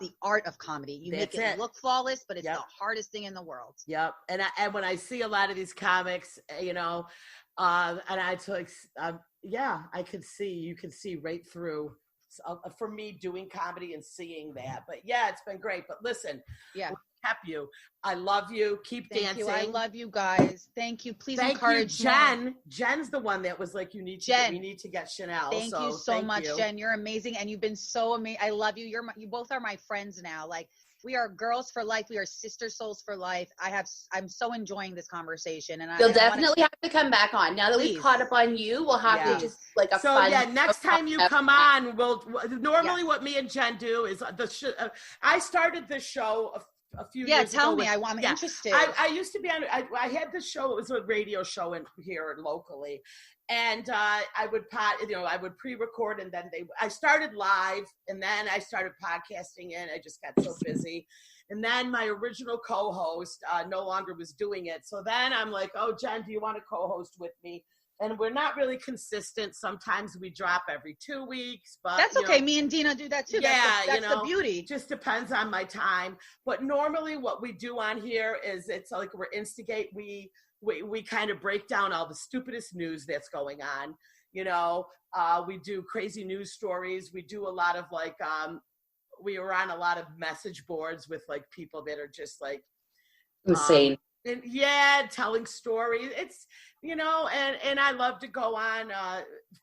the art of comedy. You make it look flawless, but it's the hardest thing in the world. Yep. And when I see a lot of these comics, and I took, I could see, you can see right through for me doing comedy and seeing that. But yeah, it's been great. But listen, kept you. I love you. Keep dancing. I love you guys. Thank you. Please encourage Jen. More. Jen's the one that was like, we need to get Chanel. Thank you so much, Jen. You're amazing. And you've been so amazing. I love you. You both are my friends now. Like, we are girls for life. We are sister souls for life. I'm so enjoying this conversation. And you'll definitely have to come back on. Now that we've caught up on you, we'll have to just like a fun. So next time you come on, normally what me and Jen do is I started this show a few years ago. Tell me. I'm interested. I used to be on, I had this show, it was a radio show here locally. And I would pre-record, and then I started live, and then I started podcasting, and I just got so busy. And then my original co-host no longer was doing it. So then I'm like, oh, Jen, do you want to co-host with me? And we're not really consistent. Sometimes we drop every 2 weeks, but that's okay. Me and Dina do that too. Yeah, that's the beauty. Just depends on my time. But normally, what we do on here is it's like we're instigate. We kind of break down all the stupidest news that's going on. We do crazy news stories. We do a lot of we were on a lot of message boards with like people that are just like insane. Telling stories. It's, and I love to go on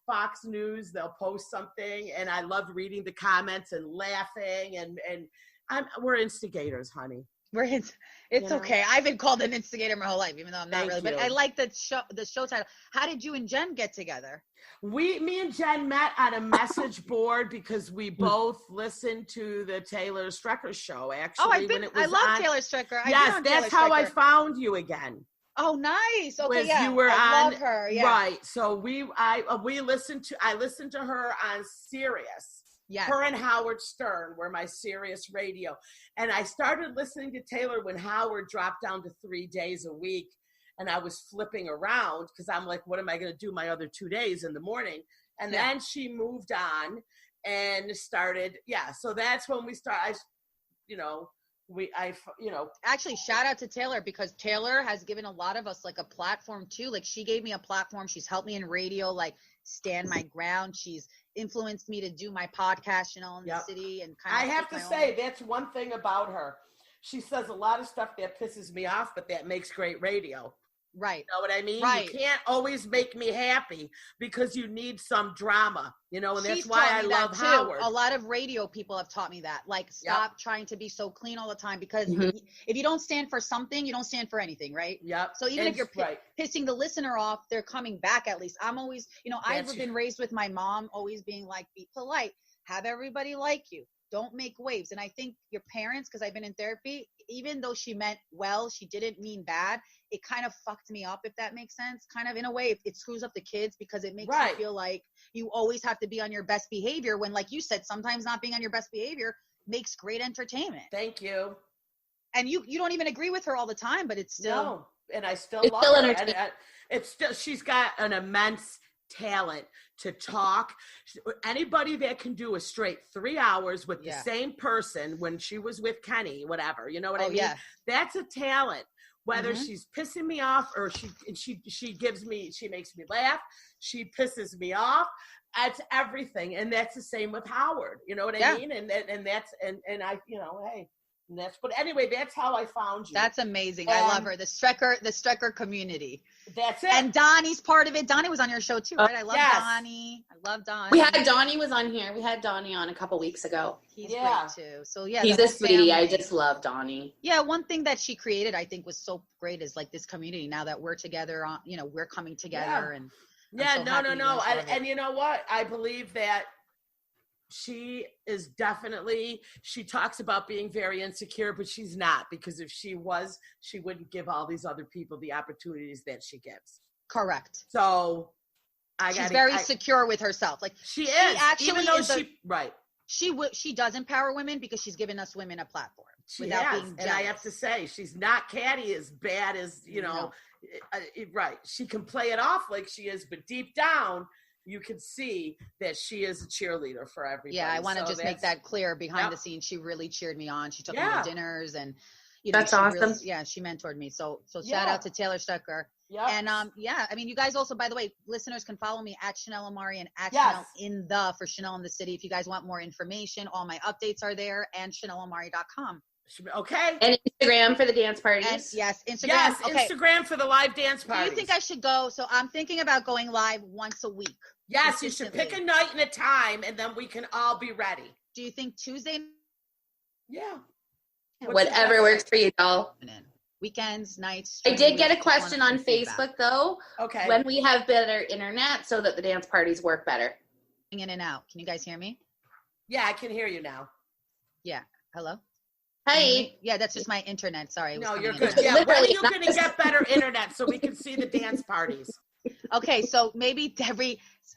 Fox News. They'll post something, and I love reading the comments and laughing, and we're instigators, honey. It's okay. I've been called an instigator my whole life, even though I'm not really. But I like the show title. How did you and Jen get together? Me and Jen met on a message board because we both listened to the Taylor Strecker show. Actually, I love Taylor Strecker. Yes, that's how I found you again. Oh, nice. Okay, you were I love her. Yeah. Right. So I listened to her on Sirius. Yes. Her and Howard Stern were my Sirius radio. And I started listening to Taylor when Howard dropped down to 3 days a week. And I was flipping around because I'm like, what am I going to do my other 2 days in the morning? And then she moved on and started. Yeah. So that's when we started, Actually, shout out to Taylor, because Taylor has given a lot of us like a platform too. Like, she gave me a platform. She's helped me in radio, like stand my ground. She's influenced me to do my podcast, in the city, and I have to say that's one thing about her. She says a lot of stuff that pisses me off, but that makes great radio. Right. You know what I mean? Right. You can't always make me happy because you need some drama, and that's why I love Howard. A lot of radio people have taught me that. Like, stop trying to be so clean all the time, because if you don't stand for something, you don't stand for anything, right? Yep. So even if you're pissing the listener off, they're coming back at least. I'm always, I've been raised with my mom always being like, be polite, have everybody like you. Don't make waves. And I think your parents, because I've been in therapy, even though she meant well, she didn't mean bad. It kind of fucked me up, if that makes sense. Kind of in a way, it screws up the kids, because it makes you feel like you always have to be on your best behavior, when, like you said, sometimes not being on your best behavior makes great entertainment. Thank you. And you don't even agree with her all the time, but it's still. No, and I still love her. And it's still, she's got an immense talent to talk. Anybody that can do a straight 3 hours with the same person when she was with Kenny, whatever, you know what I mean? Yeah. That's a talent. Whether she's pissing me off or she makes me laugh, she pisses me off. It's everything. And that's the same with Howard. You know what I mean? And that's, and I, hey. But anyway, that's how I found you. That's amazing. I love her. The Strecker community. That's it. And Donnie's part of it. Donnie was on your show too, right? I love Donnie. I love Donnie. We had Donnie was on here. We had Donnie on a couple weeks ago. He's great too. So he's a sweetie. I just love Donnie. Yeah, one thing that she created, I think, was so great is like this community. Now that we're together on, we're coming together and. Yeah, no. And you know what? I believe that she is definitely, she talks about being very insecure, but she's not, because if she was, she wouldn't give all these other people the opportunities that she gives. Correct. So she's very secure with herself. Like she is, actually, even though she does empower women, because she's given us women a platform. Being jealous. And I have to say, she's not catty as bad as, right. She can play it off like she is, but deep down, you can see that she is a cheerleader for everybody. Yeah, I want to just make that clear. Behind the scenes, she really cheered me on. She took me to dinners, and that's awesome. Really, she mentored me. So shout out to Taylor Stucker. Yeah. And I mean, you guys also, by the way, listeners can follow me at Chanel Omari and at Chanel for Chanel in the City. If you guys want more information, all my updates are there, and ChanelOmari.com. Okay. And Instagram for the dance parties. And Instagram. Yes, Instagram for the live dance parties. Do you think I should go? So I'm thinking about going live once a week. Yes, you should pick a night and a time, and then we can all be ready. Do you think Tuesday? Yeah. Whatever works for you, doll. Weekends, nights. I did get a question on Facebook, though. Okay. When we have better internet so that the dance parties work better. In and out. Can you guys hear me? Yeah, I can hear you now. Yeah. Hello? Hey. Yeah, that's just my internet. Sorry. No, you're good. Yeah, when are you going to get better internet so we can see the dance parties? Okay, so maybe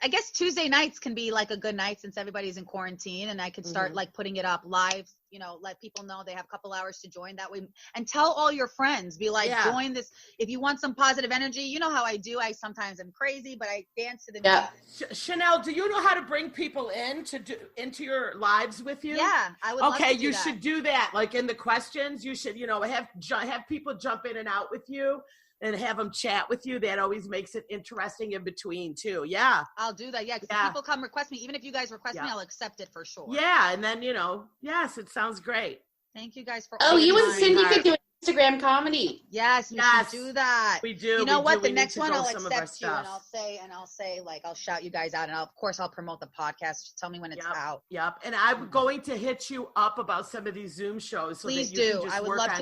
I guess Tuesday nights can be like a good night since everybody's in quarantine, and I could start like putting it up live, let people know they have a couple hours to join that way, and tell all your friends, be like, join this. If you want some positive energy, you know how I do. I sometimes am crazy, but I dance to the music. Chanel, do you know how to bring people into your lives with you? Yeah, I would love to do you that. should do that. Like in the questions, you should, have people jump in and out with you. And have them chat with you. That always makes it interesting in between too. Yeah. I'll do that. Yeah. Because if people come request me, even if you guys request me, I'll accept it for sure. Yeah. And then, yes, it sounds great. Thank you guys for you and Cindy could do Instagram comedy. Yes, we should do that. We do. You know what? The next one I'll accept you and I'll say like I'll shout you guys out, and of course I'll promote the podcast. Just tell me when it's out. Yep. And I'm going to hit you up about some of these Zoom shows. So please that you do. Can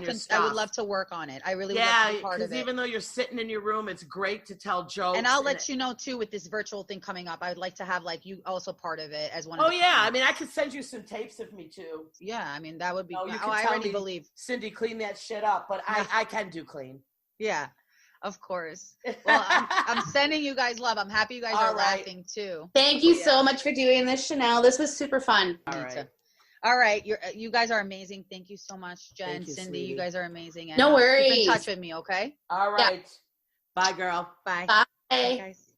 just I would love to work on it. I really would love to be part of it. Even though you're sitting in your room, it's great to tell jokes. And I'll let you know too with this virtual thing coming up. I would like to have like you also part of it as one. Oh yeah, I mean I could send you some tapes of me too. Yeah, I mean that would be. I already believe Cindy clean that shit up, but I can do clean. Yeah, of course. Well, I'm sending you guys love. I'm happy you guys are laughing too. Thank you so much for doing this, Chanel. This was super fun. All right. You guys are amazing. Thank you so much, Jen, Cindy. Sweetie. You guys are amazing. And, no worries. Keep in touch with me, okay? All right. Bye, girl. Bye. Bye. Bye, guys.